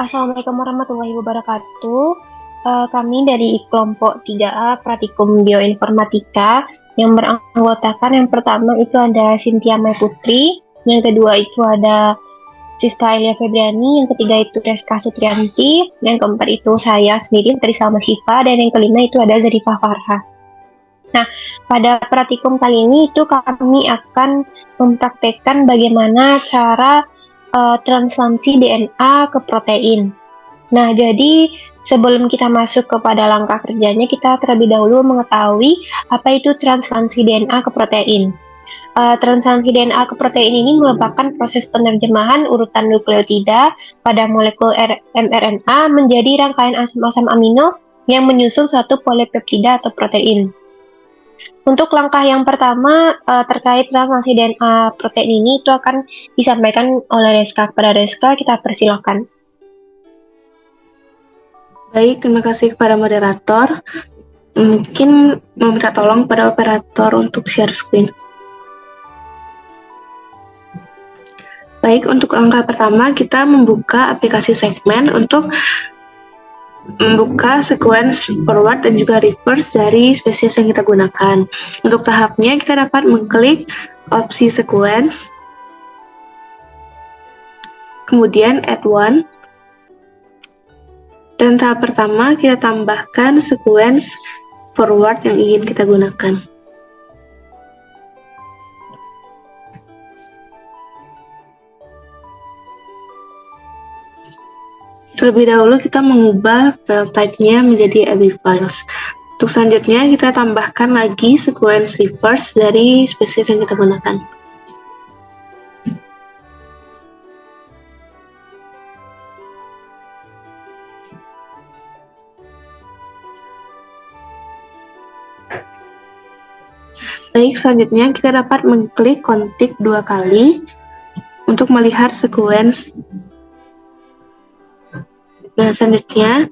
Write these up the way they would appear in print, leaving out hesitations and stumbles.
Assalamualaikum warahmatullahi wabarakatuh. Kami dari kelompok 3A Pratikum Bioinformatika yang beranggotakan yang pertama itu ada Cynthia Mai Putri, yang kedua itu ada Siska Elia Febriani, yang ketiga itu Reska Sutrianti, yang keempat itu saya sendiri dari Salma Syifa, dan yang kelima itu ada Zarifah Farha. Nah, pada pratikum kali ini itu kami akan mempraktekkan bagaimana cara translasi DNA ke protein. Nah, jadi sebelum kita masuk kepada langkah kerjanya, kita terlebih dahulu mengetahui apa itu translasi DNA ke protein. Translasi DNA ke protein ini merupakan proses penerjemahan urutan nukleotida pada molekul mRNA menjadi rangkaian asam-asam amino yang menyusun suatu polipeptida atau protein. Untuk langkah yang pertama terkait translasi DNA protein ini itu akan disampaikan oleh Reska. Kepada Reska, kita persilakan. Baik, terima kasih kepada moderator. Mungkin meminta tolong pada operator untuk share screen. Baik, untuk langkah pertama kita membuka aplikasi segmen untuk membuka sequence forward dan juga reverse dari spesies yang kita gunakan. Untuk tahapnya kita dapat mengklik opsi sequence, kemudian add one, dan tahap pertama kita tambahkan sequence forward yang ingin kita gunakan. Terlebih dahulu kita mengubah file type-nya menjadi ABI files. Untuk selanjutnya kita tambahkan lagi sequence reverse dari spesies yang kita gunakan. Baik, selanjutnya kita dapat mengklik kontik 2 kali untuk melihat sequence. Nah, selanjutnya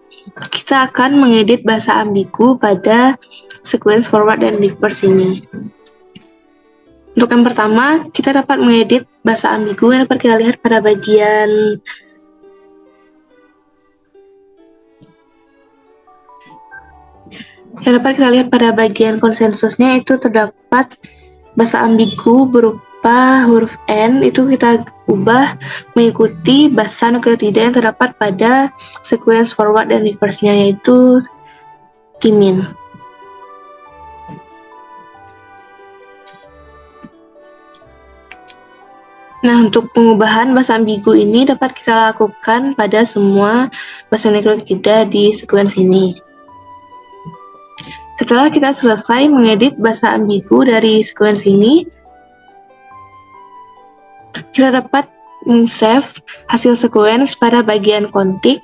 kita akan mengedit bahasa ambigu pada sequence forward dan reverse ini. Untuk yang pertama, kita dapat mengedit bahasa ambigu yang dapat kita lihat pada bagian konsensusnya. Itu terdapat bahasa ambigu berupa huruf N, itu kita ubah mengikuti basa nukleotida yang terdapat pada sequence forward dan reverse-nya, yaitu timin. Nah, untuk pengubahan bahasa ambigu ini dapat kita lakukan pada semua basa nukleotida di sequence ini. Setelah kita selesai mengedit bahasa ambigu dari sequence ini, kita dapat men-save hasil sequence pada bagian kontik.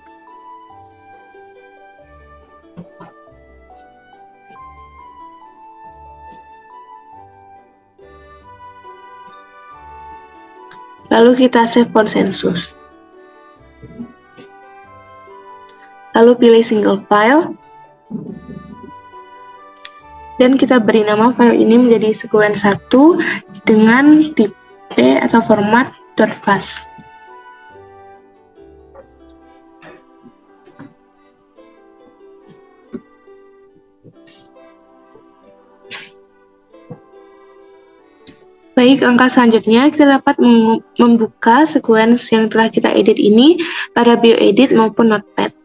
Lalu kita save konsensus. Lalu pilih single file. Dan kita beri nama file ini menjadi sequence 1 dengan tipe atau format .fast. Baik, langkah selanjutnya kita dapat membuka sequence yang telah kita edit ini pada bioedit maupun notepad.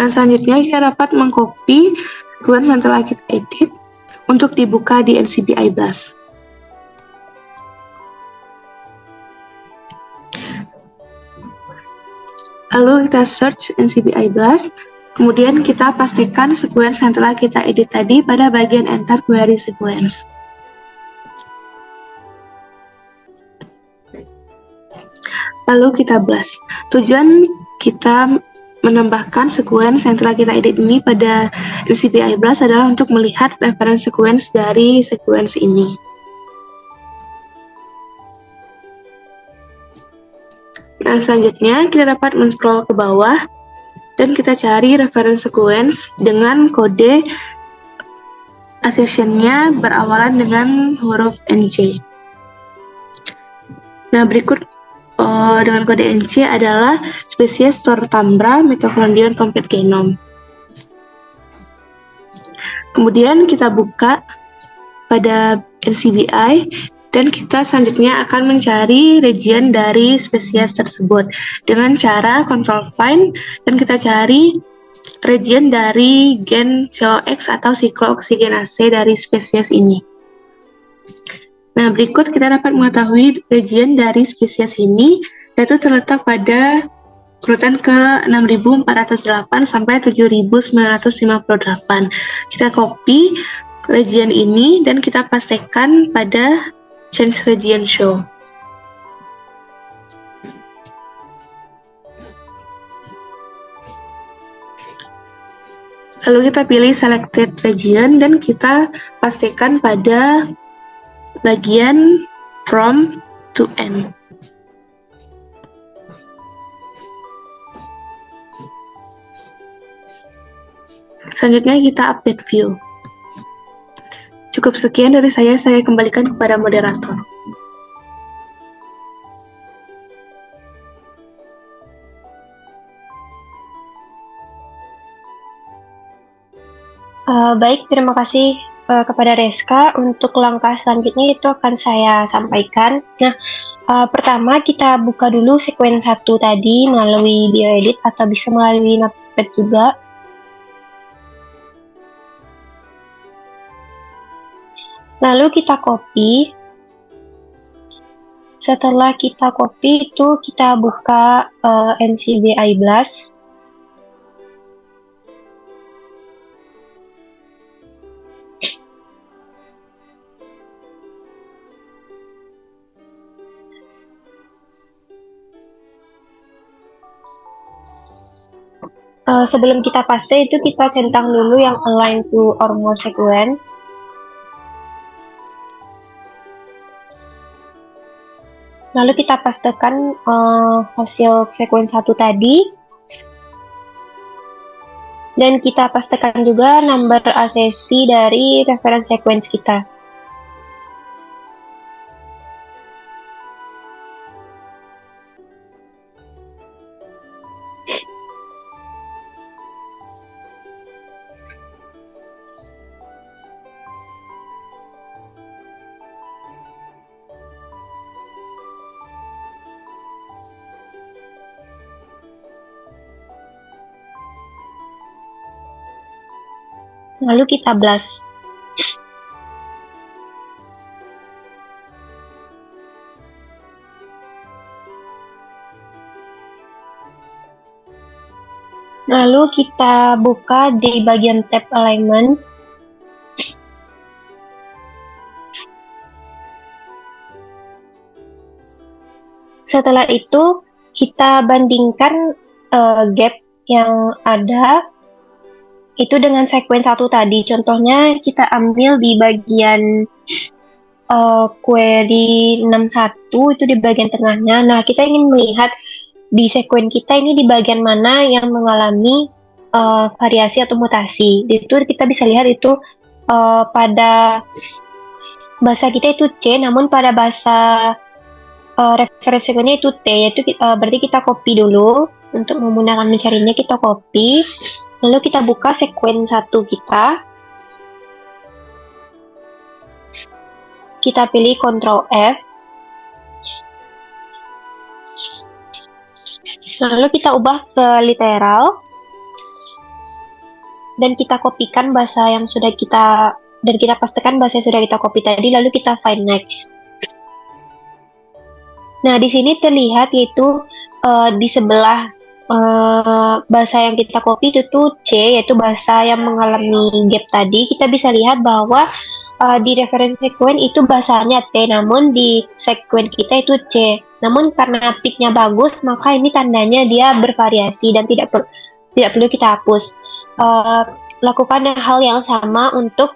Nah, selanjutnya kita dapat mengcopy sequence yang telah kita edit untuk dibuka di NCBI Blast. Lalu kita search NCBI Blast, kemudian kita pastikan sequence yang telah kita edit tadi pada bagian enter query sequence. Lalu kita blast. Tujuan kita menambahkan sequence yang telah kita edit ini pada NCBI Blast adalah untuk melihat reference sequence dari sequence ini. Nah, selanjutnya kita dapat men-scroll ke bawah dan kita cari reference sequence dengan kode assertion-nya berawalan dengan huruf NC. Nah, berikut dengan kode NC adalah spesies Tortambra mitochondrion complete genome. Kemudian kita buka pada NCBI dan kita selanjutnya akan mencari region dari spesies tersebut dengan cara control find, dan kita cari region dari gen COX atau siklooksigenase dari spesies ini. Nah, berikut kita dapat mengetahui region dari spesies ini, yaitu terletak pada urutan ke 6408 sampai 7958. Kita copy region ini dan kita pastikan pada change region show. Lalu kita pilih selected region dan kita pastikan pada bagian from to end. Selanjutnya kita update view. Cukup sekian dari saya kembalikan kepada moderator. Baik, terima kasih kepada Reska. Untuk langkah selanjutnya itu akan saya sampaikan. Nah, pertama kita buka dulu sekuen 1 tadi melalui bioedit atau bisa melalui Notepad juga. Lalu kita copy. Setelah kita copy itu kita buka NCBI BLAST. Sebelum kita paste itu kita centang dulu yang align to or more sequence. Lalu kita pastekan hasil sequence 1 tadi. Dan kita pastekan juga number ACC dari reference sequence kita. Lalu kita blast. Lalu kita buka di bagian tab alignment. Setelah itu kita bandingkan gap yang ada itu dengan sequence 1 tadi. Contohnya kita ambil di bagian query 61 itu di bagian tengahnya. Nah, kita ingin melihat di sequence kita ini di bagian mana yang mengalami variasi atau mutasi. Itu kita bisa lihat itu pada bahasa kita itu C, namun pada bahasa reference sequence-nya itu T, yaitu berarti kita copy dulu. Untuk menggunakan mencarinya kita copy. Lalu kita buka sekuen 1 kita. Kita pilih Ctrl F. Lalu kita ubah ke literal. Dan kita kopikan bahasa yang sudah kita, dan kita pastikan bahasa yang sudah kita copy tadi, lalu kita find next. Nah, di sini terlihat yaitu di sebelah bahasa yang kita copy itu tuh C, yaitu bahasa yang mengalami gap tadi. Kita bisa lihat bahwa di reference sequence itu bahasanya T, namun di sequence kita itu C. Namun karena peak-nya bagus, maka ini tandanya dia bervariasi dan tidak perlu kita hapus. Lakukan hal yang sama untuk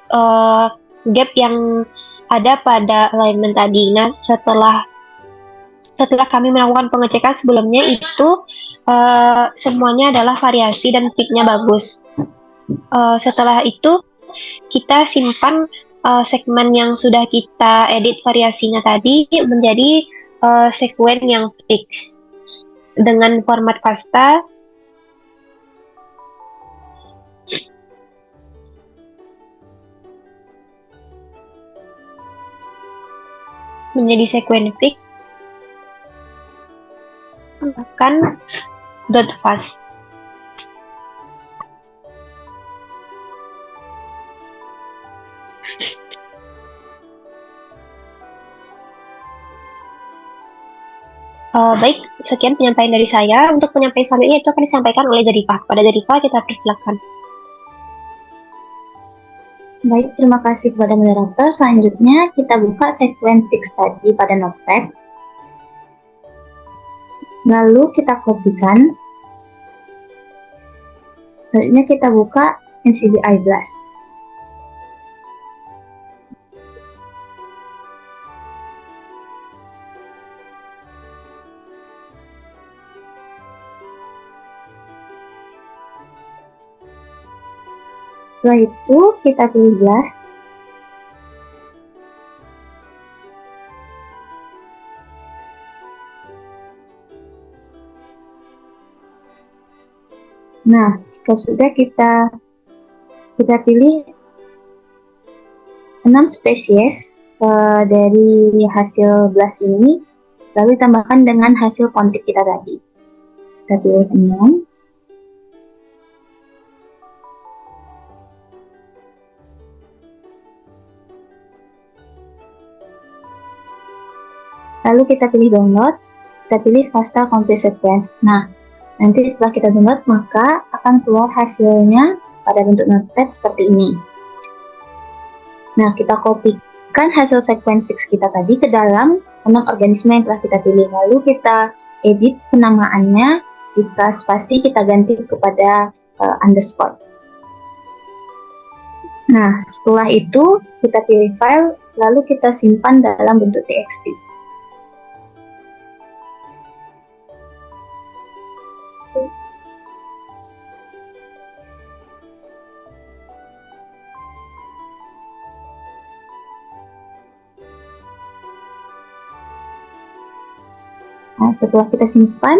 gap yang ada pada alignment tadi. Nah, setelah kami melakukan pengecekan sebelumnya itu semuanya adalah variasi dan peak-nya bagus. Setelah itu kita simpan segmen yang sudah kita edit variasinya tadi menjadi sekuen yang fix dengan format pasta menjadi sekuen fix tambahkan dot fast. Baik, sekian penyampaian dari saya. Untuk penyampaian selanjutnya itu akan disampaikan oleh Zarifah. Pada Zarifah kita persilakan. Baik, terima kasih kepada moderator. Selanjutnya kita buka sekuen fix tadi pada notepad. Lalu kita kopikan. Selanjutnya kita buka NCBI Blast. Setelah itu kita pilih Blast. Nah, jika sudah kita pilih 6 spesies dari hasil Blast ini, lalu ditambahkan dengan hasil kontik kita tadi. Kita pilih 6. Lalu kita pilih download, kita pilih FASTA Complete Sequence. Nah, nanti setelah kita download, maka akan keluar hasilnya pada bentuk notepad seperti ini. Nah, kita kopikan hasil sequence fix kita tadi ke dalam 6 organisme yang telah kita pilih. Lalu kita edit penamaannya, jika spasi kita ganti kepada underscore. Nah, setelah itu kita pilih file, lalu kita simpan dalam bentuk txt. Nah, setelah kita simpan,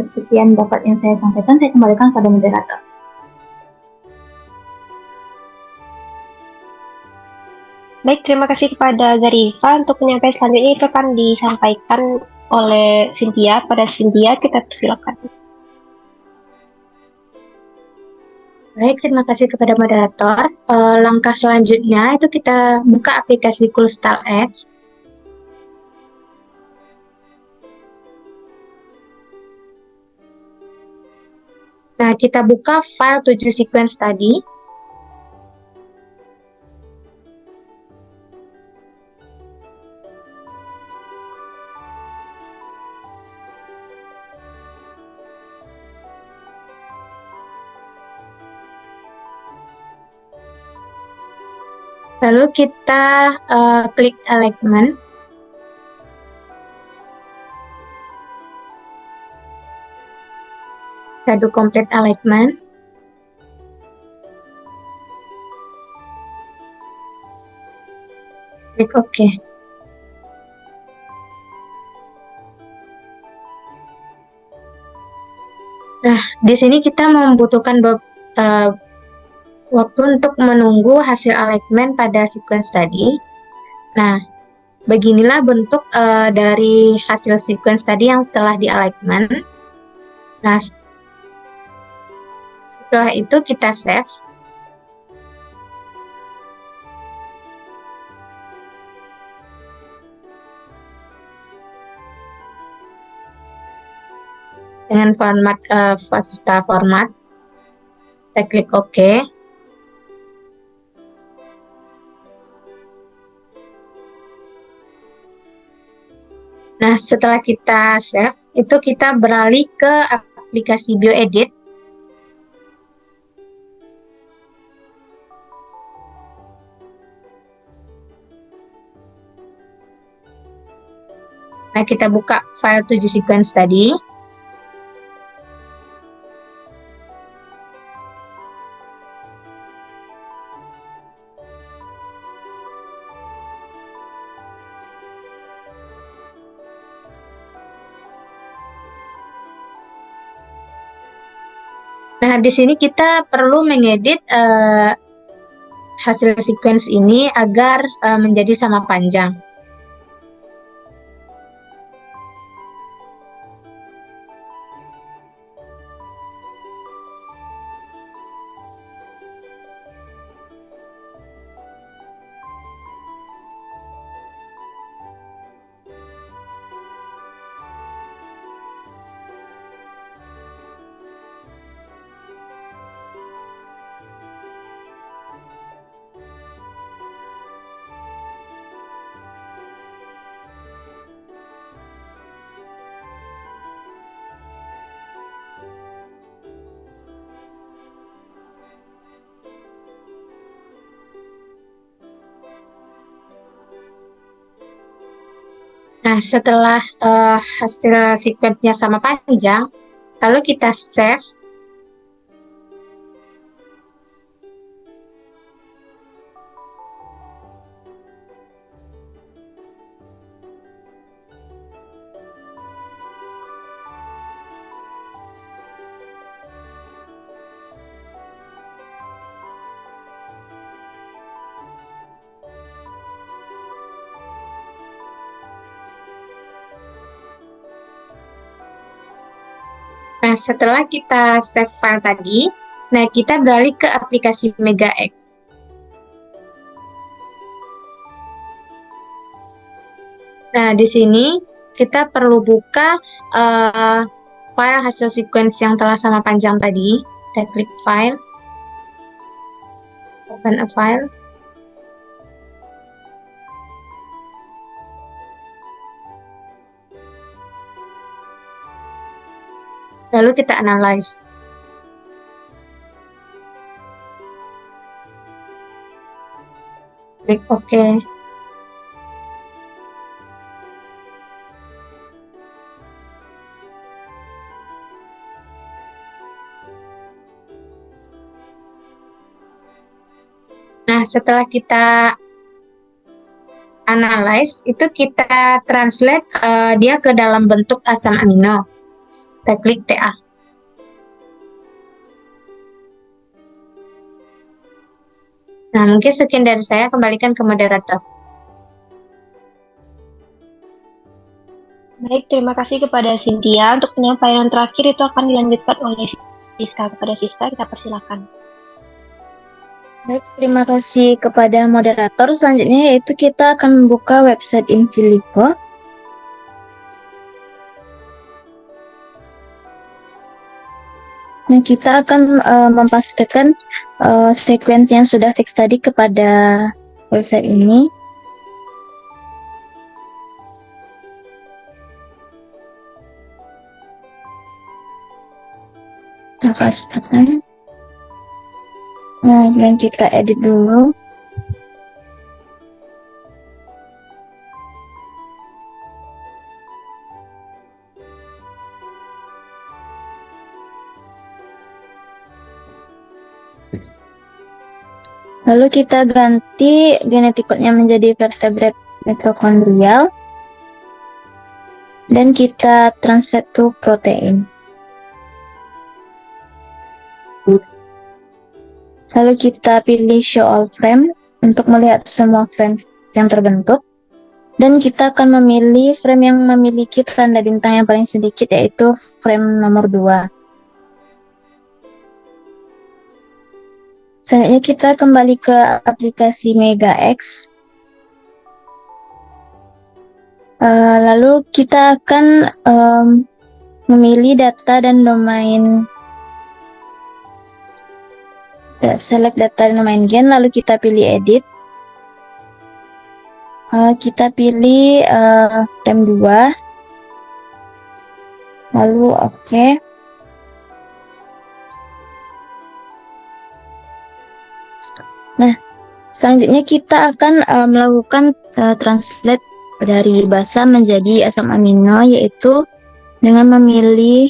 sekian dapat yang saya sampaikan, saya kembalikan pada moderator. Baik, terima kasih kepada Zarifah. Untuk penyampaian selanjutnya itu akan disampaikan oleh Cynthia. Pada Cynthia, kita persilakan. Baik, terima kasih kepada moderator. Langkah selanjutnya itu kita buka aplikasi CoolStyleX. Nah, kita buka file 7 sequence tadi. Lalu kita klik alignment. Kita do complete alignment. Klik OK. Nah, di sini kita membutuhkan waktu untuk menunggu hasil alignment pada sequence tadi. Nah, beginilah bentuk dari hasil sequence tadi yang telah di alignment. Nah, setelah itu kita save. Dengan format FASTA format. Kita klik OK. Nah, setelah kita save, itu kita beralih ke aplikasi BioEdit. Nah, kita buka file 7 sequence tadi. Nah, di sini kita perlu mengedit hasil sequence ini agar menjadi sama panjang. Nah, setelah hasil sequence-nya sama panjang, lalu kita save. Nah, setelah kita save file tadi, nah kita beralih ke aplikasi MegaX. Nah, di sini kita perlu buka file hasil sequence yang telah sama panjang tadi. Kita klik file, open a file. Lalu kita analyze. Klik OK. Nah, setelah kita analyze, itu kita translate dia ke dalam bentuk asam amino. Kita klik TA. Nah, mungkin sekian dari saya, kembalikan ke moderator. Baik, terima kasih kepada Cynthia. Untuk penyampaian terakhir itu akan dilanjutkan oleh Siska. Kepada Siska, kita persilakan. Baik, terima kasih kepada moderator. Selanjutnya yaitu kita akan membuka website InSilico. Nah, kita akan memastikan sequence yang sudah fix tadi kepada website ini. Kita pastikan. Nah, dan kita edit dulu. Lalu kita ganti genetic code-nya menjadi vertebrate mitokondrial. Dan kita translate to protein. Lalu kita pilih show all frame untuk melihat semua frames yang terbentuk. Dan kita akan memilih frame yang memiliki tanda bintang yang paling sedikit, yaitu frame nomor 2. Selanjutnya kita kembali ke aplikasi MegaX. Lalu kita akan memilih data dan domain. Select data dan domain gen, lalu kita pilih edit. Kita pilih frame 2. Lalu oke. Nah, selanjutnya kita akan melakukan translate dari basa menjadi asam amino, yaitu dengan memilih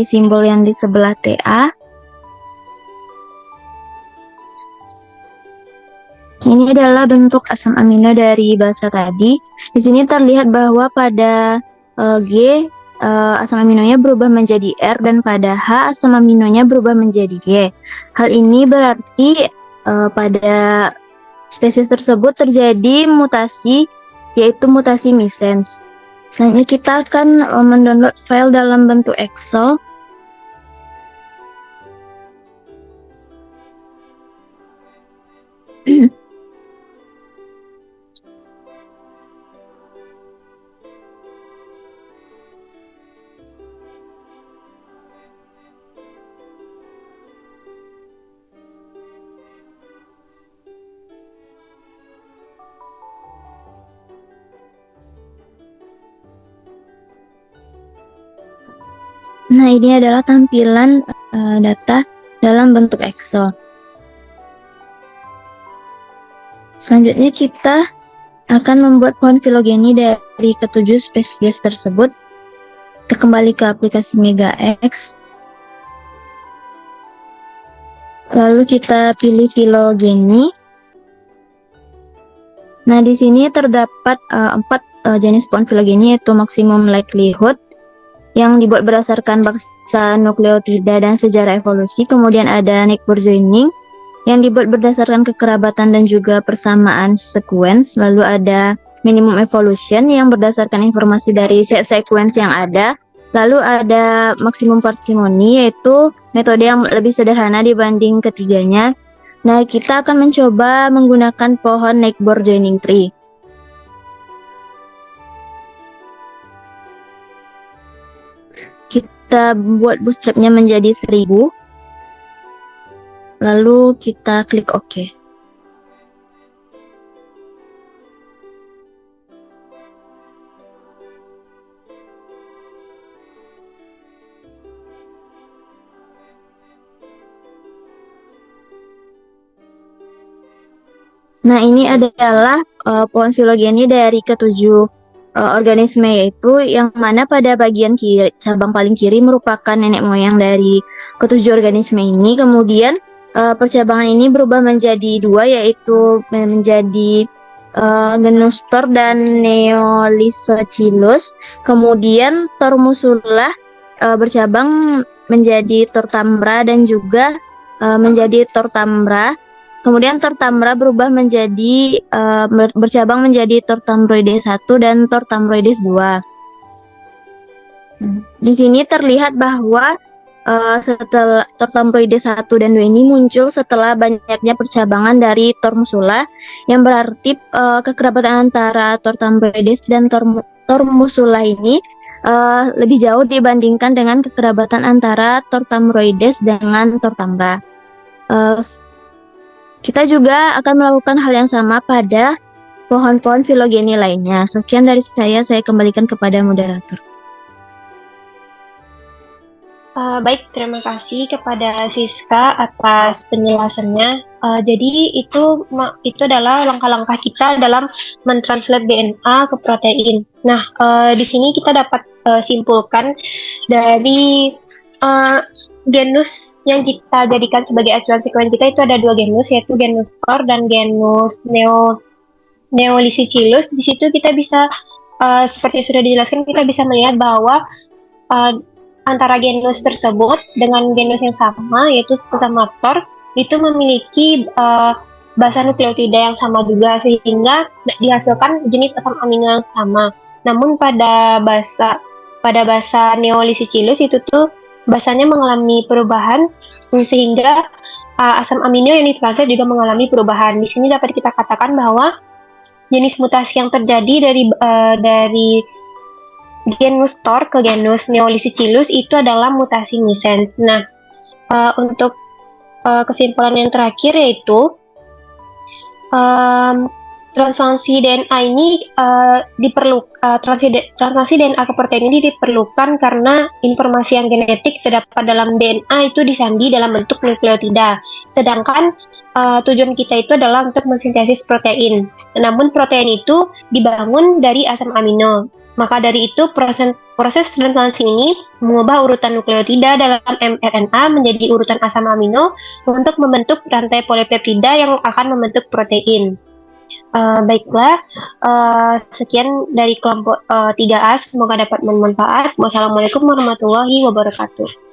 simbol yang di sebelah TA. Ini adalah bentuk asam amino dari basa tadi. Di sini terlihat bahwa pada G asam aminonya berubah menjadi R dan pada H asam aminonya berubah menjadi Y. Hal ini berarti pada spesies tersebut terjadi mutasi, yaitu mutasi missense. Selanjutnya kita akan mendownload file dalam bentuk Excel. Nah, ini adalah tampilan data dalam bentuk Excel. Selanjutnya kita akan membuat pohon filogeni dari ketujuh spesies tersebut. Kita kembali ke aplikasi MegaX. Lalu kita pilih filogeni. Nah, di sini terdapat 4 jenis pohon filogeni, yaitu maximum likelihood, yang dibuat berdasarkan bangsa nukleotida dan sejarah evolusi. Kemudian ada network joining yang dibuat berdasarkan kekerabatan dan juga persamaan sequence. Lalu ada minimum evolution yang berdasarkan informasi dari set sequence yang ada. Lalu ada maksimum parsimony, yaitu metode yang lebih sederhana dibanding ketiganya. Nah, kita akan mencoba menggunakan pohon network joining tree. Kita buat bootstrapnya menjadi 1000. Lalu kita klik OK. Nah, ini adalah pohon filogeni dari ketujuh organisme, yaitu yang mana pada bagian kiri, cabang paling kiri merupakan nenek moyang dari ketujuh organisme ini. Kemudian percabangan ini berubah menjadi 2, yaitu menjadi genus Thor dan Neolysochilus. Kemudian Tormusula bercabang menjadi Tortamra dan juga menjadi Tortamra. Kemudian Tortamra berubah menjadi bercabang menjadi Tortamroides 1 dan Tortamroides 2. Di sini terlihat bahwa setelah Tortamroides 1 dan 2 ini muncul setelah banyaknya percabangan dari Tormusula, yang berarti kekerabatan antara Tortamroides dan Tormusula ini lebih jauh dibandingkan dengan kekerabatan antara Tortamroides dengan Tortamra. Kita juga akan melakukan hal yang sama pada pohon-pohon filogeni lainnya. Sekian dari saya kembalikan kepada moderator. Baik, terima kasih kepada Siska atas penjelasannya. Jadi itu adalah langkah-langkah kita dalam mentranslate DNA ke protein. Nah, di sini kita dapat simpulkan dari genus yang kita jadikan sebagai acuan sekuen kita itu ada 2 genus, yaitu genus Thor dan genus Neolysochilus. Di situ kita bisa seperti sudah dijelaskan, kita bisa melihat bahwa antara genus tersebut dengan genus yang sama, yaitu sesama Thor, itu memiliki basa nukleotida yang sama juga, sehingga dihasilkan jenis asam amino yang sama. Namun pada basa Neolysochilus itu tuh basanya mengalami perubahan, sehingga asam amino yang ditranslate juga mengalami perubahan. Di sini dapat kita katakan bahwa jenis mutasi yang terjadi dari genus Thor ke genus Neolysochilus itu adalah mutasi missense. Nah, untuk kesimpulan yang terakhir yaitu translasi DNA ini translasi DNA ke protein ini diperlukan karena informasi yang genetik terdapat dalam DNA itu disandi dalam bentuk nukleotida. Sedangkan tujuan kita itu adalah untuk mensintesis protein. Namun protein itu dibangun dari asam amino. Maka dari itu proses translasi ini mengubah urutan nukleotida dalam mRNA menjadi urutan asam amino untuk membentuk rantai polipeptida yang akan membentuk protein. Baiklah, sekian dari kelompok 3A, semoga dapat bermanfaat. Wassalamualaikum warahmatullahi wabarakatuh.